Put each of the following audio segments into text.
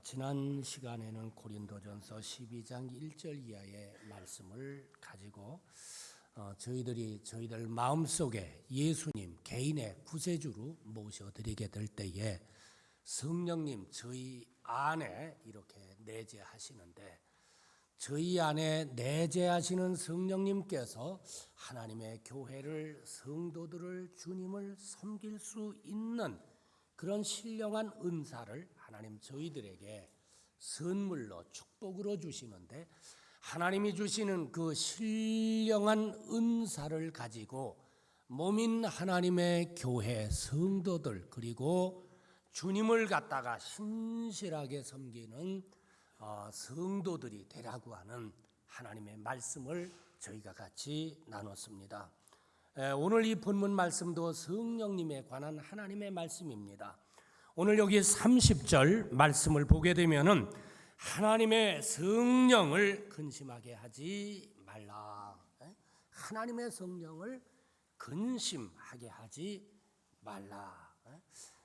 지난 시간에는 고린도전서 12장 1절 이하의 말씀을 가지고 저희들 마음속에 예수님 개인의 구세주로 모셔드리게 될 때에 성령님 저희 안에 이렇게 내재하시는데, 저희 안에 내재하시는 성령님께서 하나님의 교회를, 성도들을, 주님을 섬길 수 있는 그런 신령한 은사를 하나님 저희들에게 선물로 축복으로 주시는데, 하나님이 주시는 그 신령한 은사를 가지고 몸인 하나님의 교회 성도들, 그리고 주님을 갖다가 신실하게 섬기는 성도들이 되라고 하는 하나님의 말씀을 저희가 같이 나눴습니다. 오늘 이 본문 말씀도 성령님에 관한 하나님의 말씀입니다. 오늘 여기 30절 말씀을 보게 되면은 하나님의 성령을 근심하게 하지 말라. 하나님의 성령을 근심하게 하지 말라.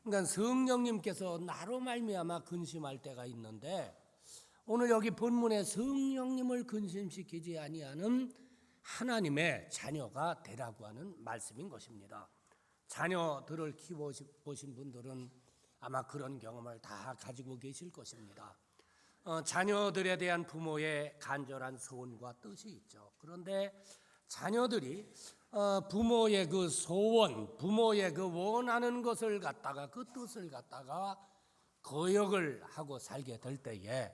그러니까 성령님께서 나로 말미암아 근심할 때가 있는데, 오늘 여기 본문에 성령님을 근심시키지 아니하는 하나님의 자녀가 되라고 하는 말씀인 것입니다. 자녀들을 키워보신 분들은 아마 그런 경험을 다 가지고 계실 것입니다. 자녀들에 대한 부모의 간절한 소원과 뜻이 있죠. 그런데 자녀들이 부모의 그 소원, 부모의 그 원하는 것을 갖다가, 그 뜻을 갖다가 거역을 하고 살게 될 때에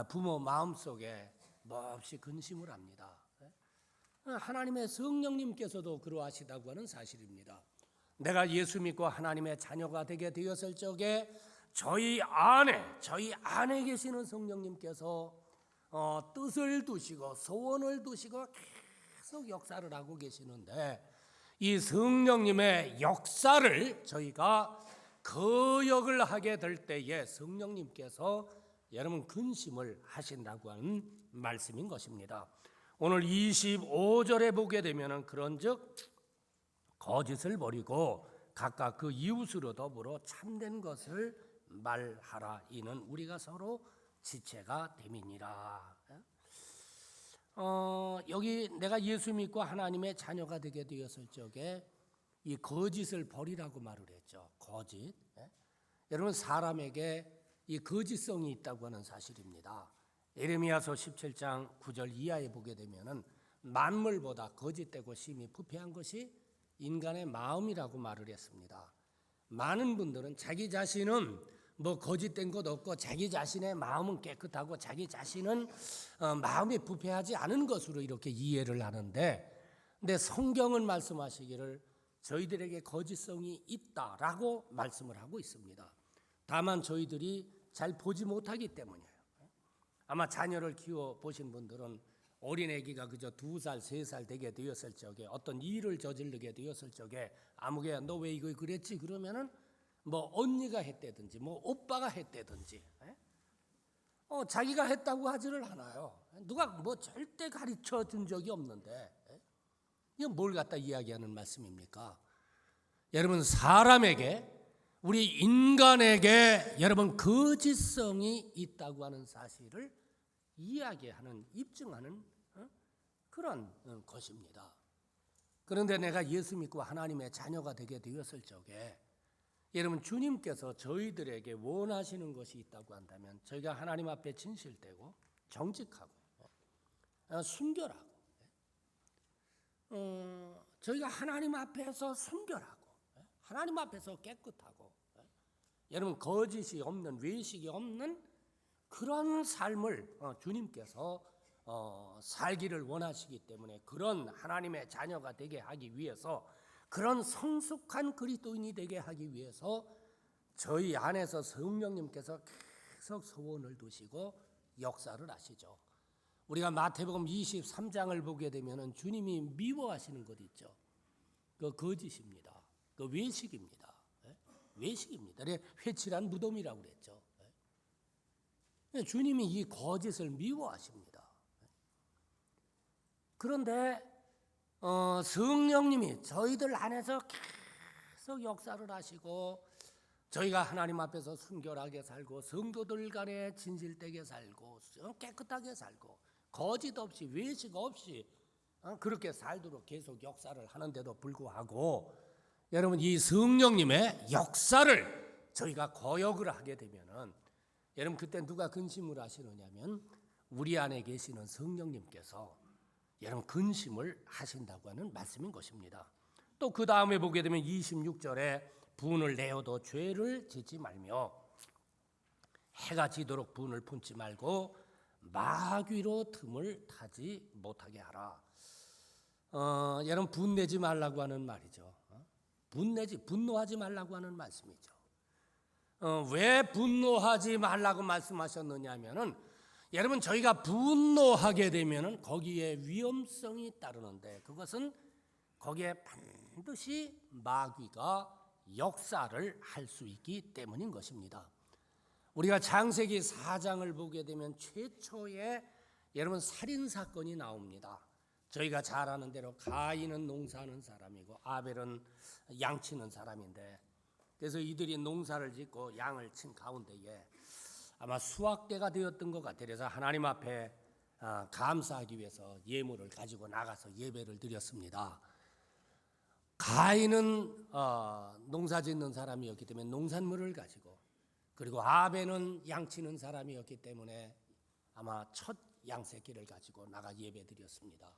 부모 마음속에 몹시 근심을 합니다. 하나님의 성령님께서도 그러하시다고 하는 사실입니다. 내가 예수 믿고 하나님의 자녀가 되게 되었을 적에 저희 안에 계시는 성령님께서 뜻을 두시고 소원을 두시고 계속 역사를 하고 계시는데, 이 성령님의 역사를 저희가 거역을 하게 될 때에 성령님께서 여러분 근심을 하신다고 하는 말씀인 것입니다. 오늘 25절에 보게 되면은 그런즉 거짓을 버리고 각각 그 이웃으로 더불어 참된 것을 말하라. 이는 우리가 서로 지체가 됨이니라. 여기 내가 예수 믿고 하나님의 자녀가 되게 되었을 적에 이 거짓을 버리라고 말을 했죠. 거짓. 여러분, 사람에게 이 거짓성이 있다고 하는 사실입니다. 예레미야서 17장 9절 이하에 보게 되면은 만물보다 거짓되고 심히 부패한 것이 인간의 마음이라고 말을 했습니다. 많은 분들은 자기 자신은 뭐 거짓된 것 없고 자기 자신의 마음은 깨끗하고 자기 자신은 마음이 부패하지 않은 것으로 이렇게 이해를 하는데, 근데 성경은 말씀하시기를 저희들에게 거짓성이 있다라고 말씀을 하고 있습니다. 다만 저희들이 잘 보지 못하기 때문이에요. 아마 자녀를 키워보신 분들은 어린애기가 그저 2살, 3살 되게 되었을 적에 어떤 일을 저지르게 되었을 적에 아무개야 너 왜 이거 그랬지? 그러면은 뭐 언니가 했다든지 뭐 오빠가 했다든지 자기가 했다고 하지를 않아요. 누가 뭐 절대 가르쳐 준 적이 없는데 이건 뭘 갖다 이야기하는 말씀입니까? 여러분, 사람에게, 우리 인간에게 여러분 거짓성이 있다고 하는 사실을 이야기하는, 입증하는 그런 것입니다. 그런데 내가 예수 믿고 하나님의 자녀가 되게 되었을 적에 여러분, 주님께서 저희들에게 원하시는 것이 있다고 한다면 저희가 하나님 앞에 진실되고 정직하고 순결하고, 저희가 하나님 앞에서 순결하고 하나님 앞에서 깨끗하고, 여러분 거짓이 없는, 외식이 없는 그런 삶을 주님께서 살기를 원하시기 때문에, 그런 하나님의 자녀가 되게 하기 위해서, 그런 성숙한 그리스도인이 되게 하기 위해서 저희 안에서 성령님께서 계속 소원을 두시고 역사를 하시죠. 우리가 마태복음 23장을 보게 되면은 주님이 미워하시는 것 있죠. 그 거짓입니다. 그 외식입니다. 외식입니다. 회칠한 무덤이라고 그랬죠. 주님이 이 거짓을 미워하십니다. 그런데 성령님이 저희들 안에서 계속 역사를 하시고 저희가 하나님 앞에서 순결하게 살고 성도들 간에 진실되게 살고 깨끗하게 살고 거짓 없이 외식 없이 그렇게 살도록 계속 역사를 하는데도 불구하고 여러분 이 성령님의 역사를 저희가 거역을 하게 되면은 여러분 그때 누가 근심을 하시느냐면 우리 안에 계시는 성령님께서 여러분 근심을 하신다고 하는 말씀인 것입니다. 또 그 다음에 보게 되면 26절에 분을 내어도 죄를 짓지 말며 해가 지도록 분을 품지 말고 마귀로 틈을 타지 못하게 하라. 여러분 분내지 말라고 하는 말이죠. 분노하지 말라고 하는 말씀이죠. 왜 분노하지 말라고 말씀하셨느냐 하면은 여러분 저희가 분노하게 되면은 거기에 위험성이 따르는데 그것은 거기에 반드시 마귀가 역사를 할 수 있기 때문인 것입니다. 우리가 창세기 4장을 보게 되면 최초의 여러분 살인 사건이 나옵니다. 저희가 잘 아는 대로 가인은 농사하는 사람이고 아벨은 양치는 사람인데 그래서 이들이 농사를 짓고 양을 친 가운데에 아마 수확대가 되었던 것 같아요. 그래서 하나님 앞에 감사하기 위해서 예물을 가지고 나가서 예배를 드렸습니다. 가인은 농사 짓는 사람이었기 때문에 농산물을 가지고 그리고 아벨은 양치는 사람이었기 때문에 아마 첫 양새끼를 가지고 나가 예배 드렸습니다.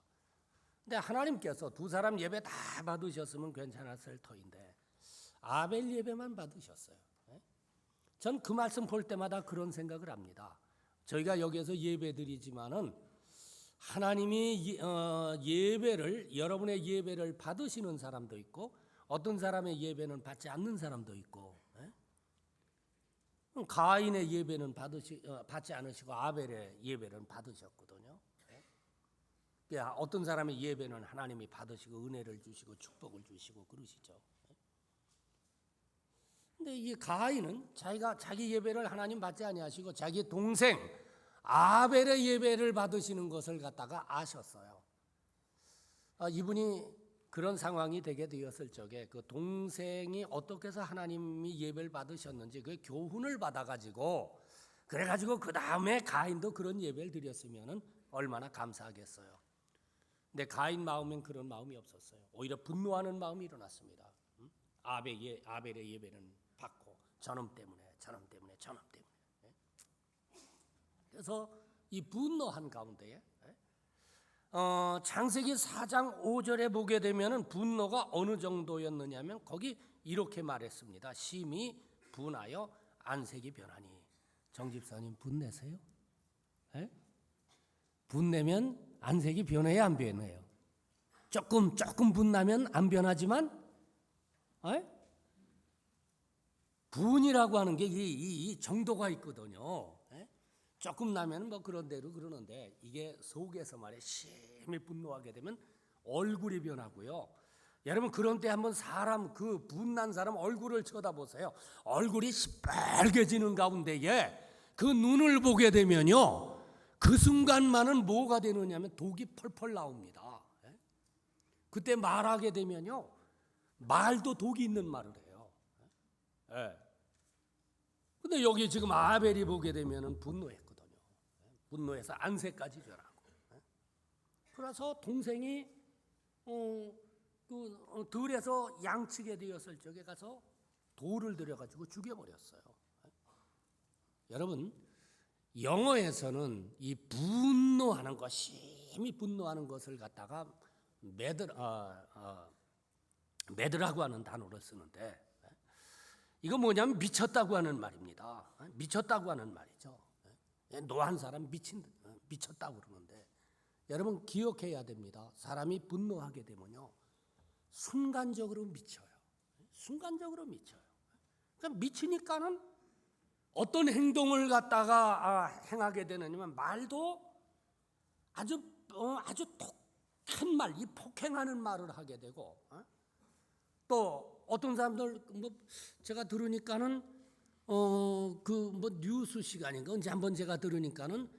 근데 하나님께서 두 사람 예배 다 받으셨으면 괜찮았을 터인데 아벨 예배만 받으셨어요. 전 그 말씀 볼 때마다 그런 생각을 합니다. 저희가 여기에서 예배 드리지만은 하나님이 예배를 여러분의 예배를 받으시는 사람도 있고 어떤 사람의 예배는 받지 않는 사람도 있고 가인의 예배는 받지 않으시고 아벨의 예배는 받으셨거든요. 어떤 사람의 예배는 하나님이 받으시고 은혜를 주시고 축복을 주시고 그러시죠. 근데 이 가인은 자기 예배를 하나님 받지 아니하시고 자기 동생 아벨의 예배를 받으시는 것을 갖다가 아셨어요. 이분이 그런 상황이 되게 되었을 적에 그 동생이 어떻게 해서 하나님이 예배를 받으셨는지 그 교훈을 받아가지고 그래가지고 그 다음에 가인도 그런 예배를 드렸으면은 얼마나 감사하겠어요. 근데 가인 마음엔 그런 마음이 없었어요. 오히려 분노하는 마음이 일어났습니다. 아벨의 예배는 받고 저놈 때문에. 그래서 이 분노한 가운데에 창세기 4장 5절에 보게 되면은 분노가 어느 정도였느냐면 거기 이렇게 말했습니다. 심히 분하여 안색이 변하니. 정 집사님 분내세요? 분내면 안색이 변해야 안 변해요? 조금 분나면 안 변하지만 분이라고 하는 게 이 정도가 있거든요. 조금 나면 뭐 그런 대로 그러는데 이게 속에서 말이에요. 심히 분노하게 되면 얼굴이 변하고요. 여러분 그런 때 한번 사람 그 분난 사람 얼굴을 쳐다보세요. 얼굴이 시뻘개지는 가운데에 그 눈을 보게 되면요. 그 순간만은 뭐가 되느냐면 독이 펄펄 나옵니다. 그때 말하게 되면요. 말도 독이 있는 말을 해요. 근데 여기 지금 아벨이 보게 되면은 분노했거든요. 분노해서 안색까지 변하고. 그래서 동생이 그 들에서 양치게 되었을 적에 가서 돌을 들여가지고 죽여버렸어요. 여러분 영어에서는 이 분노하는 것, 심히 분노하는 것을 갖다가 매드라고 하는 단어를 쓰는데 이거 뭐냐면 미쳤다고 하는 말입니다. 미쳤다고 하는 말이죠. 노한 사람 미쳤다고 그러는데 여러분 기억해야 됩니다. 사람이 분노하게 되면요 순간적으로 미쳐요. 순간적으로 미쳐요. 그러니까 미치니까는 어떤 행동을 갖다가 행하게 되느냐면 말도 아주 독한 말, 이 폭행하는 말을 하게 되고 또 어떤 사람들 뭐 제가 들으니까는 그 뭐 뉴스 시간인가 언제 한번 제가 들으니까는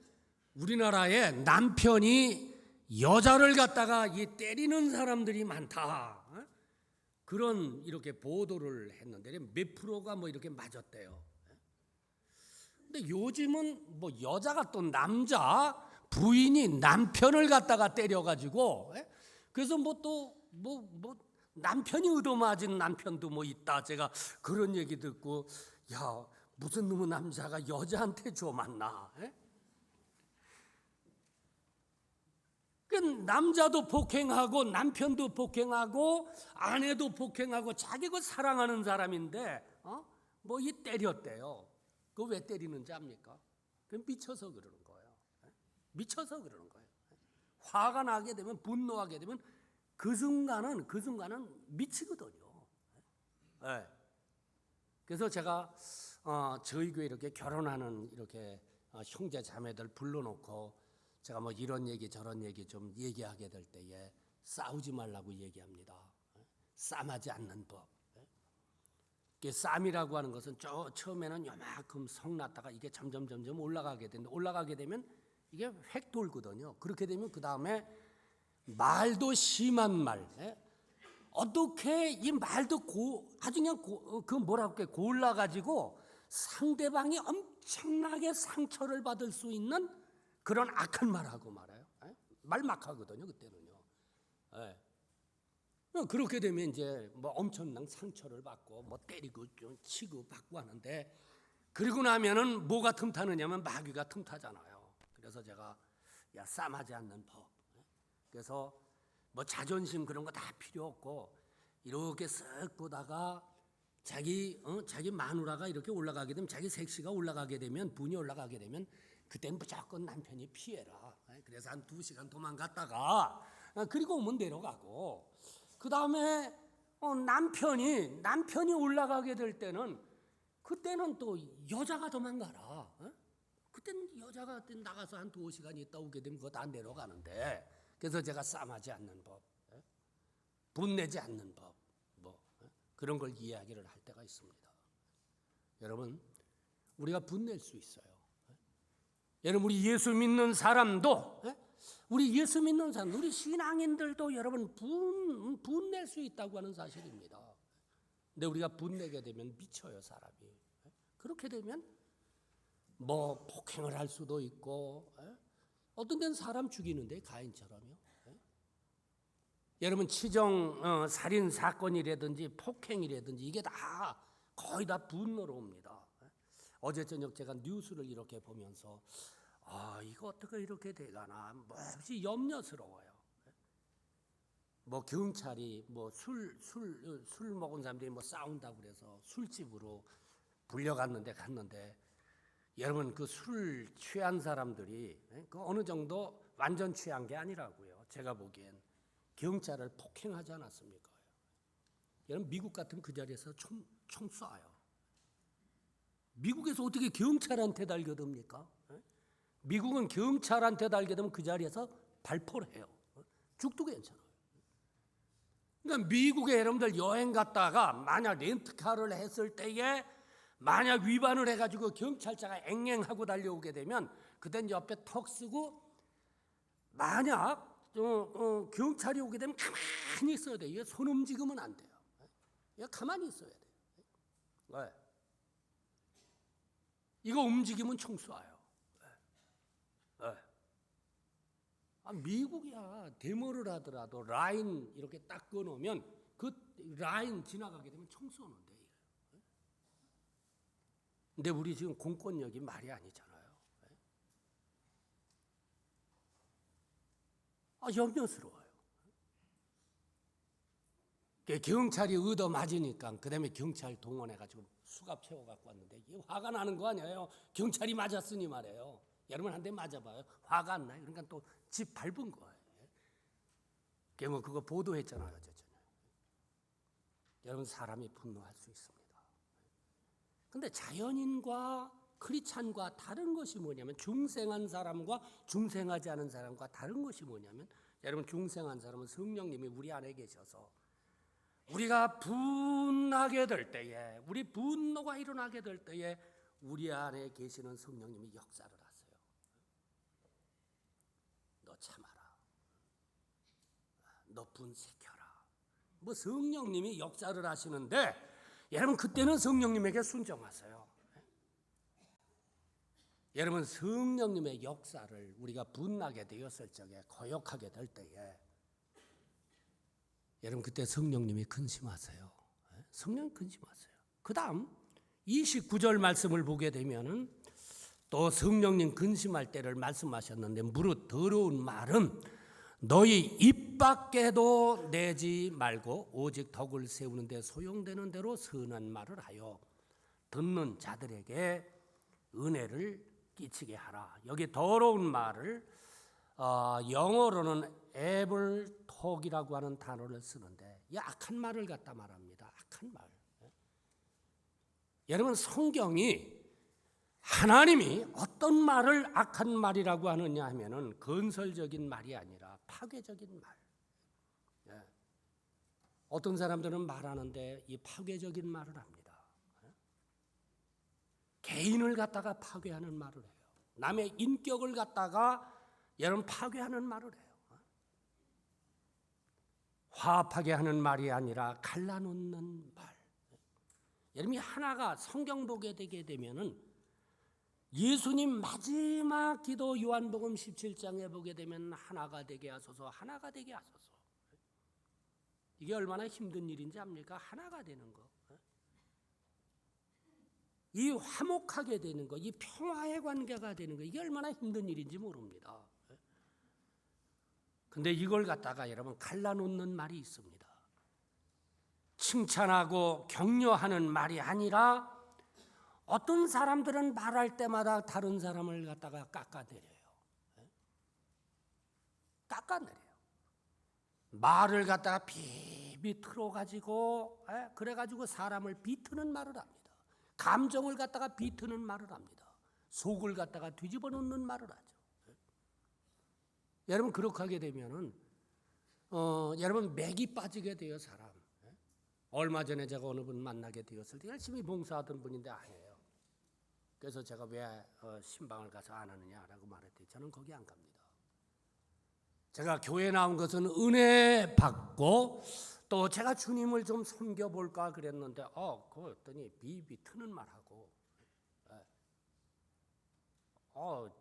우리나라에 남편이 여자를 갖다가 이 때리는 사람들이 많다. 그런 이렇게 보도를 했는데 몇 프로가 뭐 이렇게 맞았대요. 근데 요즘은 뭐 여자가 또 남자 부인이 남편을 갖다가 때려가지고 그래서 뭐 또 뭐 남편이 얻어맞은 남편도 뭐 있다. 제가 그런 얘기 듣고 야 무슨 놈의 남자가 여자한테 줘 맞나? 그 남자도 폭행하고 남편도 폭행하고 아내도 폭행하고 자기가 사랑하는 사람인데 뭐 이 때렸대요. 그거 왜 때리는지 압니까? 그 미쳐서 그러는 거예요. 미쳐서 그러는 거예요. 화가 나게 되면 분노하게 되면 그 순간은 미치거든요. 네. 그래서 제가 저희 교회 이렇게 결혼하는 이렇게 형제 자매들 불러놓고 제가 뭐 이런 얘기 저런 얘기 좀 얘기하게 될 때에 싸우지 말라고 얘기합니다. 싸움하지 않는 법. 쌈이라고 하는 것은 처음에는 요만큼 성났다가 이게 점점 올라가게 되는데 올라가게 되면 이게 획 돌거든요. 그렇게 되면 그 다음에 말도 심한 말, 어떻게 이 말도 아주 그냥 그 뭐라고 할까 골라가지고 상대방이 엄청나게 상처를 받을 수 있는 그런 악한 말하고 말아요. 말 막 하거든요 그때는요. 그렇게 되면 이제 뭐 엄청난 상처를 받고 뭐 때리고 좀 치고 받고 하는데 그리고 나면은 뭐가 틈타느냐면 마귀가 틈타잖아요. 그래서 제가 야 싸움하지 않는 법. 그래서 뭐 자존심 그런 거 다 필요 없고 이렇게 쓱 보다가 자기 마누라가 이렇게 올라가게 되면 자기 섹시가 올라가게 되면 분이 올라가게 되면 그땐 무조건 남편이 피해라. 그래서 한 2시간 도망갔다가 그리고 오면 내려가고 그 다음에 남편이 올라가게 될 때는 그때는 또 여자가 도망가라. 그때는 여자가 나가서 한 2시간 있다 오게 되면 그거 다 내려가는데 그래서 제가 싸움하지 않는 법, 분내지 않는 법, 뭐 그런 걸 이야기를 할 때가 있습니다. 여러분 우리가 분낼 수 있어요. 여러분 우리 예수 믿는 사람도 우리 신앙인들도 여러분 분낼 수 있다고 하는 사실입니다. 근데 우리가 분내게 되면 미쳐요 사람이. 그렇게 되면 뭐 폭행을 할 수도 있고 어떤 데는 사람 죽이는데 가인처럼요. 여러분 치정 살인 사건이라든지 폭행이라든지 이게 다 거의 다 분노로 옵니다. 어제 저녁 제가 뉴스를 이렇게 보면서 이거 어떻게 이렇게 돼가나 몹시 염려스러워요. 뭐 경찰이 뭐 술 먹은 사람들이 뭐 싸운다고 그래서 술집으로 갔는데 여러분 그 술 취한 사람들이 그 어느 정도 완전 취한 게 아니라고요. 제가 보기엔 경찰을 폭행하지 않았습니까? 여러분 미국 같으면 그 자리에서 총 쏴요. 미국에서 어떻게 경찰한테 달겨듭니까? 미국은 경찰한테 달겨들면 그 자리에서 발포를 해요. 죽도 괜찮아요. 그러니까 미국에 여러분들 여행 갔다가 만약 렌트카를 했을 때에 만약 위반을 해가지고 경찰차가 앵앵하고 달려오게 되면 그땐 옆에 턱 쓰고 만약 경찰이 오게 되면 가만히 있어야 돼요. 이게 손 움직이면 안 돼요. 이거 가만히 있어야 돼요. 왜? 이거 움직이면 총 쏴요. 미국이야 데모를 하더라도 라인 이렇게 딱 끊으면 그 라인 지나가게 되면 총 쏘는데. 근데 우리 지금 공권력이 말이 아니잖아요. 염려스러워요. 경찰이 얻어맞으니까 그 다음에 경찰 동원해가지고 수갑 채워갖고 왔는데 이게 화가 나는 거 아니에요. 경찰이 맞았으니 말이에요. 여러분 한 대 맞아봐요. 화가 안 나요. 그러니까 또 집 밟은 거예요. 뭐 그거 보도했잖아요. 여러분 사람이 분노할 수 있습니다. 근데 자연인과 크리스찬과 다른 것이 뭐냐면 중생한 사람과 중생하지 않은 사람과 다른 것이 뭐냐면 여러분 중생한 사람은 성령님이 우리 안에 계셔서 우리가 분하게 될 때에 우리 분노가 일어나게 될 때에 우리 안에 계시는 성령님이 역사를 하세요. 너 참아라. 너 분쇄켜라. 뭐 성령님이 역사를 하시는데 여러분 그때는 성령님에게 순종하세요. 여러분 성령님의 역사를 우리가 분나게 되었을 적에 거역하게 될 때에 여러분 그때 성령님이 근심하세요. 성령님 근심하세요. 그 다음 29절 말씀을 보게 되면은 또 성령님 근심할 때를 말씀하셨는데 무릇 더러운 말은 너희 입 밖에도 내지 말고 오직 덕을 세우는 데 소용되는 대로 선한 말을 하여 듣는 자들에게 은혜를 끼치게 하라. 여기 더러운 말을 영어로는 evil talk이라고 하는 단어를 쓰는데 이 악한 말을 갖다 말합니다. 악한 말. 여러분 성경이 하나님이 어떤 말을 악한 말이라고 하느냐 하면은 건설적인 말이 아니라 파괴적인 말. 어떤 사람들은 말하는데 이 파괴적인 말을 합니다. 개인을 갖다가 파괴하는 말을 해요. 남의 인격을 갖다가 여러분 파괴하는 말을 해요. 화합하게 하는 말이 아니라 갈라놓는 말. 여러분이 하나가 성경 보게 되게 되면은 예수님 마지막 기도 요한복음 17장에 보게 되면 하나가 되게 하소서, 하나가 되게 하소서. 이게 얼마나 힘든 일인지 압니까? 하나가 되는 거. 이 화목하게 되는 거, 이 평화의 관계가 되는 거, 이게 얼마나 힘든 일인지 모릅니다. 근데 이걸 갖다가 여러분 갈라놓는 말이 있습니다. 칭찬하고 격려하는 말이 아니라 어떤 사람들은 말할 때마다 다른 사람을 갖다가 깎아내려요. 깎아내려요. 말을 갖다가 비비 틀어가지고 그래가지고 사람을 비트는 말을 합니다. 감정을 갖다가 비트는 말을 합니다. 속을 갖다가 뒤집어 놓는 말을 하죠. 여러분 그렇게 하게 되면은 여러분 맥이 빠지게 돼요 사람. 얼마 전에 제가 어느 분 만나게 되었을 때 열심히 봉사하던 분인데 아니에요. 그래서 제가 왜 신방을 가서 안 하느냐라고 말했더니 저는 거기 안 갑니다. 제가 교회 나온 것은 은혜 받고 또 제가 주님을 좀 섬겨볼까 그랬는데 그랬더니 비비 트는 말하고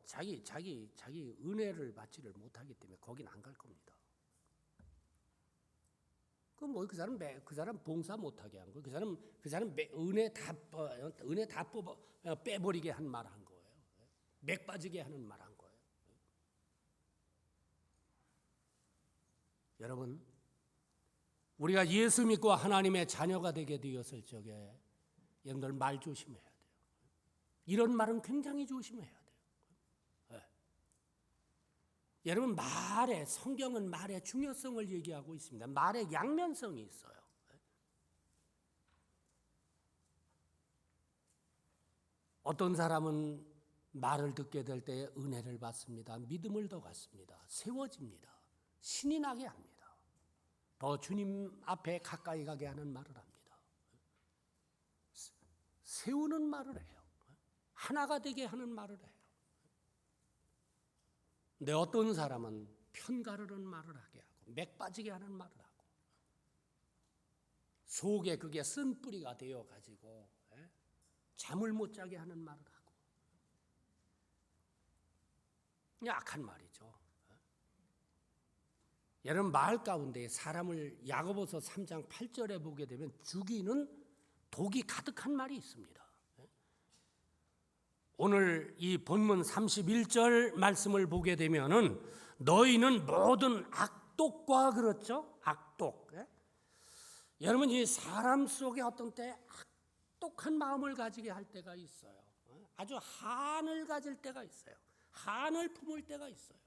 자기 은혜를 받지를 못하기 때문에 거긴 안 갈 겁니다. 그 사람 봉사 못하게 한 거, 그 사람 은혜 다 빼버리게 한 말 한 거예요. 맥 빠지게 하는 말 한 거예요. 여러분, 우리가 예수 믿고 하나님의 자녀가 되게 되었을 적에 여러분들 말 조심해야 돼요. 이런 말은 굉장히 조심해야 돼요. 여러분 성경은 말의 중요성을 얘기하고 있습니다. 말의 양면성이 있어요. 어떤 사람은 말을 듣게 될 때 은혜를 받습니다. 믿음을 더 갖습니다. 세워집니다. 신이 나게 합니다. 더 주님 앞에 가까이 가게 하는 말을 합니다. 세우는 말을 해요. 하나가 되게 하는 말을 해요. 근데 어떤 사람은 편가르는 말을 하게 하고 맥 빠지게 하는 말을 하고 속에 그게 쓴뿌리가 되어가지고 잠을 못 자게 하는 말을 하고 약한 말이죠. 여러분 말 가운데 사람을 야고보서 3장 8절에 보게 되면 죽이는 독이 가득한 말이 있습니다. 오늘 이 본문 31절 말씀을 보게 되면은 너희는 모든 악독과 그렇죠? 악독. 여러분 이 사람 속에 어떤 때 악독한 마음을 가지게 할 때가 있어요. 아주 한을 가질 때가 있어요. 한을 품을 때가 있어요.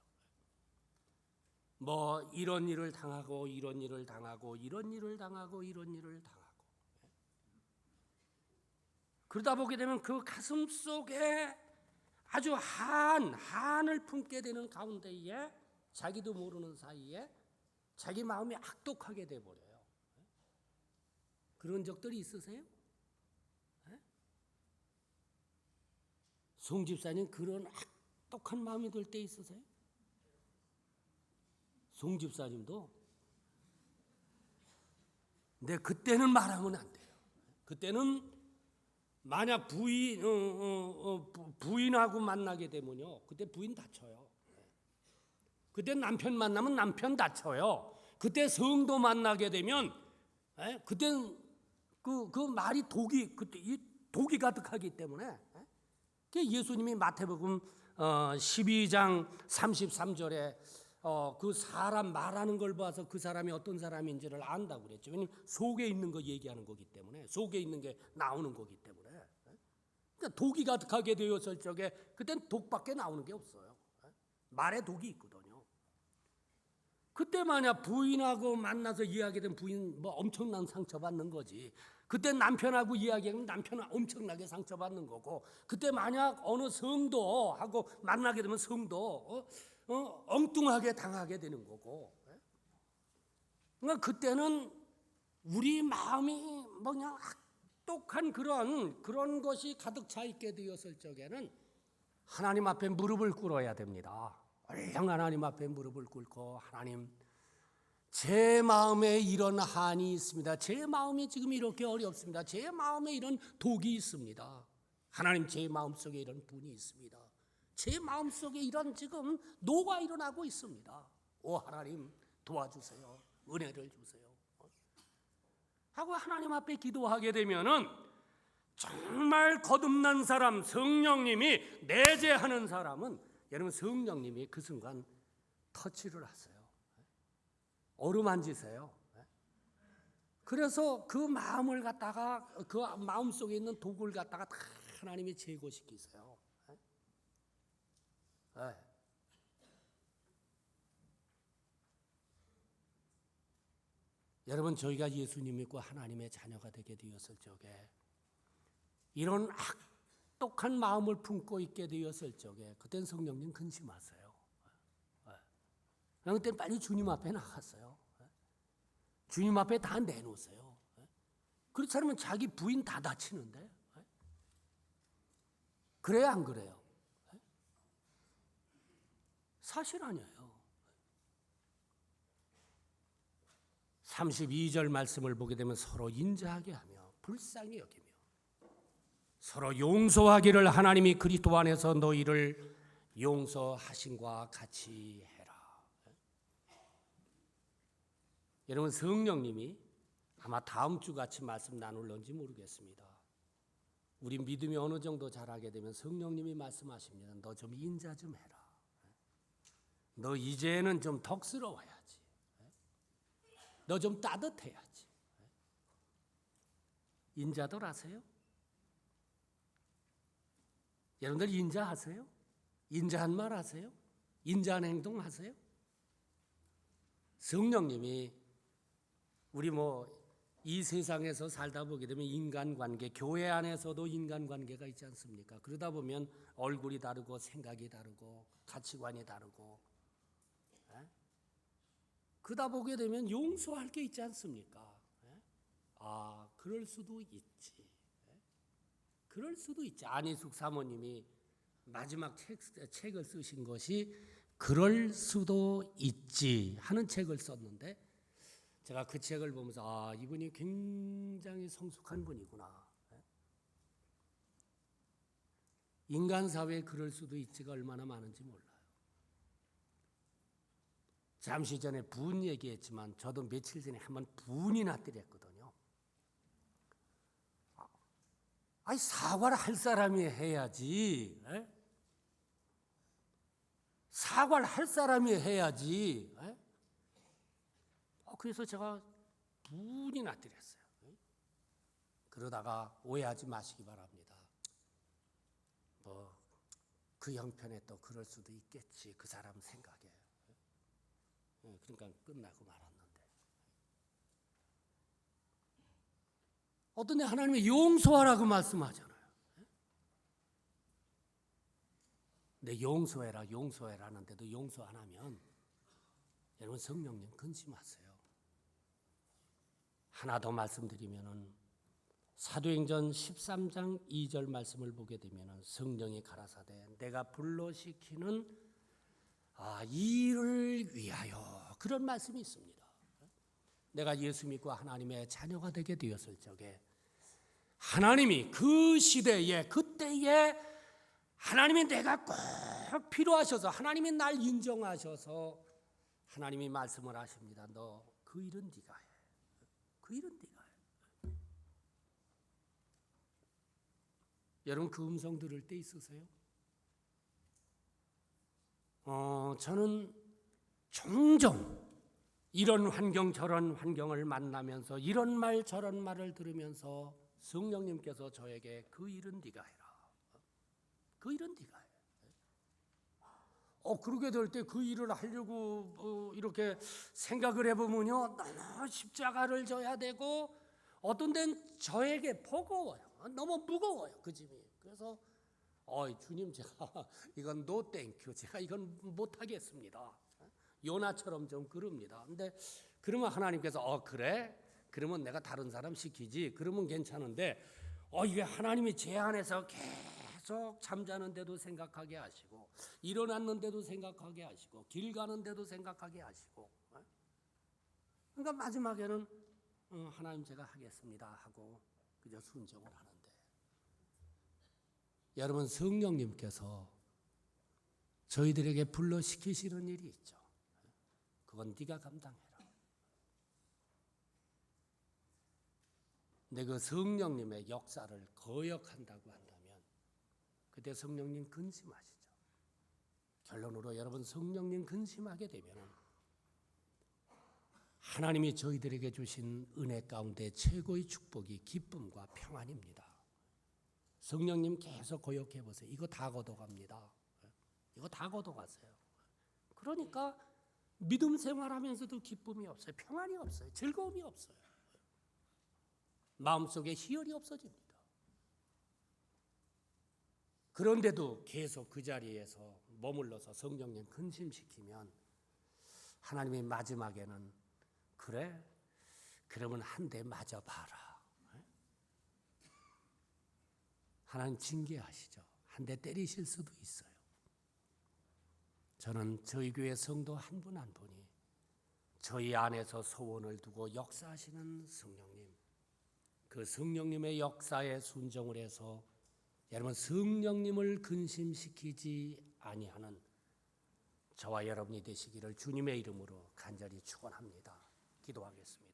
뭐 이런 일을 당하고 이런 일을 당하고 이런 일을 당하고 이런 일을 당하고 그러다 보게 되면 그 가슴 속에 아주 한을 품게 되는 가운데에 자기도 모르는 사이에 자기 마음이 악독하게 돼버려요. 그런 적들이 있으세요? 송 집사님 그런 악독한 마음이 들 때 있으세요? 송 집사님도 근데 그때는 말하면 안 돼요. 그때는 만약 부인하고 만나게 되면요, 그때 부인 다쳐요. 그때 남편 만나면 남편 다쳐요. 그때 성도 만나게 되면, 그때는 그 말이 그때 이 독이 가득하기 때문에, 예수님이 마태복음 12장 33절에 그 사람 말하는 걸 봐서 그 사람이 어떤 사람인지를 안다고 그랬죠. 왜냐하면 속에 있는 거 얘기하는 거기 때문에, 속에 있는 게 나오는 거기 때문에. 그러니까 독이 가득하게 되었을 적에 그땐 독밖에 나오는 게 없어요. 말에 독이 있거든요. 그때 만약 부인하고 만나서 이야기된 부인 뭐 엄청난 상처받는 거지. 그때 남편하고 이야기하면 남편은 엄청나게 상처받는 거고, 그때 만약 어느 성도하고 만나게 되면 성도 엉뚱하게 당하게 되는 거고. 그러니까 그때는 우리 마음이 뭐 그냥 악독한 그런 것이 가득 차 있게 되었을 적에는 하나님 앞에 무릎을 꿇어야 됩니다. 얼른 하나님 앞에 무릎을 꿇고, 하나님, 제 마음에 이런 한이 있습니다. 제 마음이 지금 이렇게 어렵습니다. 제 마음에 이런 독이 있습니다. 하나님, 제 마음속에 이런 분이 있습니다. 제 마음속에 이런 지금 노가 일어나고 있습니다. 오 하나님, 도와주세요. 은혜를 주세요. 하고 하나님 앞에 기도하게 되면은 정말 거듭난 사람, 성령님이 내재하는 사람은, 여러분, 성령님이 그 순간 터치를 하세요. 어루만지세요. 그래서 그 마음을 갖다가, 그 마음 속에 있는 독을 갖다가 다 하나님이 제거시키세요. 여러분, 저희가 예수님 믿고 하나님의 자녀가 되게 되었을 적에, 이런 악독한 마음을 품고 있게 되었을 적에, 그땐 성령님 근심하세요. 그때 빨리 주님 앞에 나갔어요. 주님 앞에 다 내놓으세요. 그렇지 않으면 자기 부인 다 다치는데. 그래요, 안 그래요? 사실 아니에요. 32절 말씀을 보게 되면 서로 인자하게 하며 불쌍히 여기며 서로 용서하기를 하나님이 그리스도 안에서 너희를 용서하신과 같이 해라. 여러분, 성령님이 아마 다음 주 같이 말씀 나눌런지 모르겠습니다. 우리 믿음이 어느 정도 자라게 되면 성령님이 말씀하십니다. 너 좀 인자 좀 해라. 너 이제는 좀 덕스러워야지. 너 좀 따뜻해야지. 인자들 하세요? 여러분들 인자하세요? 인자한 말 하세요? 인자한 행동 하세요? 성령님이 우리 이 세상에서 살다 보게 되면 인간관계, 교회 안에서도 인간관계가 있지 않습니까? 그러다 보면 얼굴이 다르고 생각이 다르고 가치관이 다르고, 그러다 보게 되면 용서할 게 있지 않습니까? 그럴 수도 있지. 그럴 수도 있지. 안희숙 사모님이 마지막 책을 쓰신 것이 그럴 수도 있지 하는 책을 썼는데, 제가 그 책을 보면서 이분이 굉장히 성숙한 분이구나. 인간 사회에 그럴 수도 있지가 얼마나 많은지 몰라요. 잠시 전에 분 얘기했지만 저도 며칠 전에 한번 분이나 때렸거든요. 사과를 할 사람이 해야지. 사과를 할 사람이 해야지. 그래서 제가 분이나 때렸어요. 그러다가 오해하지 마시기 바랍니다. 그 형편에 또 그럴 수도 있겠지, 그 사람 생각에. 그러니까 끝나고 말았는데, 어떤 데 하나님이 용서하라고 말씀하잖아요. 근데 용서해라 하는데도 용서 안 하면 여러분, 성령님 근심하세요. 하나 더 말씀드리면은 사도행전 13장 2절 말씀을 보게 되면은 성령이 가라사대 내가 불러시키는 이 일을 위하여, 그런 말씀이 있습니다. 내가 예수 믿고 하나님의 자녀가 되게 되었을 적에 하나님이 그 시대에 그때에 하나님이 내가 꼭 필요하셔서 하나님이 날 인정하셔서 하나님이 말씀을 하십니다. 너 그 일은 네가 해. 그 일은 네가 해. 여러분 그 음성 들을 때 있으세요? 저는 종종 이런 환경 저런 환경을 만나면서 이런 말 저런 말을 들으면서 성령님께서 저에게 그 일은 네가 해라. 그 일은 네가 해. 그러게 될 때 그 일을 하려고 이렇게 생각을 해보면요 너무 십자가를 져야 되고 어떤 데는 저에게 버거워요. 너무 무거워요 그 짐이. 그래서 주님 제가 이건 노 땡큐 제가 이건 못하겠습니다. 요나처럼 좀 그럽니다. 근데 그러면 하나님께서 그래? 그러면 내가 다른 사람 시키지. 그러면 괜찮은데 이게 하나님이 제 안에서 계속 잠자는데도 생각하게 하시고 일어났는데도 생각하게 하시고 길 가는데도 생각하게 하시고 그러니까 마지막에는 하나님 제가 하겠습니다 하고 그저 순종을 하는데 여러분 성령님께서 저희들에게 불러시키시는 일이 있죠. 그건 네가 감당해라. 근데 그 성령님의 역사를 거역한다고 한다면 그때 성령님 근심하시죠. 결론으로 여러분 성령님 근심하게 되면 하나님이 저희들에게 주신 은혜 가운데 최고의 축복이 기쁨과 평안입니다. 성령님 계속 거역해 보세요. 이거 다 걷어갑니다. 이거 다 걷어가세요. 그러니까 믿음 생활하면서도 기쁨이 없어요. 평안이 없어요. 즐거움이 없어요. 마음속에 희열이 없어집니다. 그런데도 계속 그 자리에서 머물러서 성령님 근심시키면 하나님이 마지막에는 그래? 그러면 한 대 맞아봐라. 하나님 징계하시죠. 한 대 때리실 수도 있어요. 저는 저희 교회 성도 한 분 한 분이 저희 안에서 소원을 두고 역사하시는 성령님, 그 성령님의 역사에 순종을 해서 여러분 성령님을 근심시키지 아니하는 저와 여러분이 되시기를 주님의 이름으로 간절히 축원합니다. 기도하겠습니다.